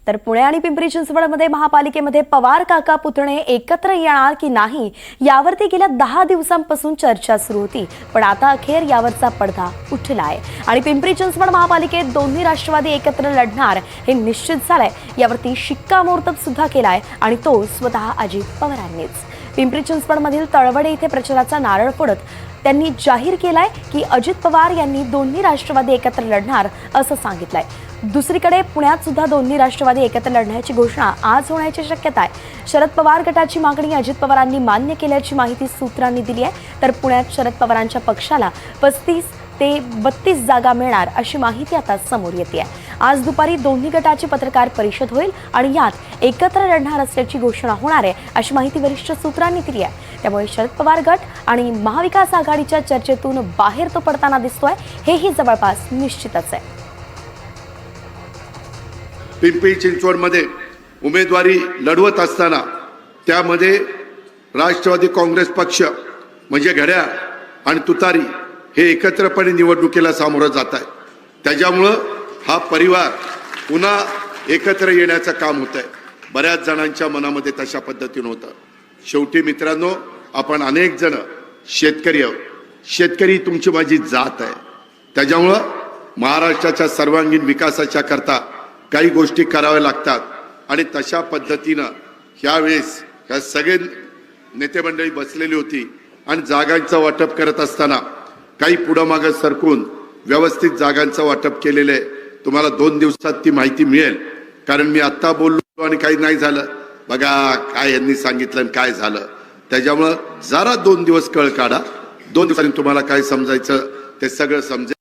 तर पुणे आणि पिंपरी चिंचवडमध्ये महापालिकेमध्ये पवार काका पुतणे एकत्र येणार की नाही यावरती गेल्या 10 दिवसांपासून चर्चा सुरू होती, पण आता अखेर यावरचा पडदा उठलाय आणि पिंपरी चिंचवड महापालिकेत दोन्ही राष्ट्रवादी एकत्र लढणार हे निश्चित झालंय। यावरती शिक्कामोर्तब सुद्धा केलाय आणि तो स्वतः अजित पवारांनीच। पिंपरी चिंचवडमधील तळवडे इथे प्रचाराचा नारळ फोडत त्यांनी जाहीर केलाय की अजित पवार यांनी दोन्ही राष्ट्रवादी एकत्र लढणार असं सांगितलंय। दुसरीकडे पुण्यात सुद्धा दोन्ही राष्ट्रवादी एकत्र लढण्याची घोषणा आज होण्याची शक्यता आहे। शरद पवार गटाची मागणी अजित पवारांनी मान्य केल्याची माहिती सूत्रांनी दिली आहे, तर पुण्यात शरद पवारांच्या पक्षाला 35 ते 32 जागा मिळणार अशी माहिती आता समोर येते आहे। आज दुपारी दोन्ही गटाची पत्रकार परिषद होईल आणि यात एकत्र लढणार असल्याची घोषणा होणार आहे अशी माहिती वरिष्ठ सूत्रांनी दिली आहे। त्यामुळे शरद पवार गट आणि महाविकास आघाडीच्या चर्चेतून बाहेर तो पडताना दिसतोय, हेही जवळपास निश्चितच आहे। पिंपरी चिंचवडमध्ये उमेदवारी लढवत असताना त्यामध्ये राष्ट्रवादी काँग्रेस पक्ष म्हणजे घड्याळ आणि तुतारी हे एकत्रपणे निवडणुकीला सामोरं जात आहे। त्याच्यामुळं हा परिवार पुन्हा एकत्र येण्याचं काम होत आहे। बऱ्याच जणांच्या मनामध्ये तशा पद्धतीनं होतं। शेवटी मित्रांनो, आपण अनेक जण शेतकरी आहोत, शेतकरी तुमची माझी जात आहे। त्याच्यामुळं महाराष्ट्राच्या सर्वांगीण विकासाच्या करता काही गोष्टी कराव्या लागतात आणि तशा पद्धतीनं यावेळेस ह्या सगळे नेते मंडळी बसलेली होती आणि जागांचं वाटप करत असताना काही पुढं मागं सरकून व्यवस्थित जागांचं वाटप केलेलं आहे। तुम्हाला 2 दिवसात ती माहिती मिळेल, कारण मी आत्ता बोललो आणि काही नाही झालं। बघा काय यांनी सांगितलं आणि काय झालं, त्याच्यामुळं जरा 2 दिवस कळ काढा। 2 दिवसांनी तुम्हाला काय समजायचं ते सगळं समजेल।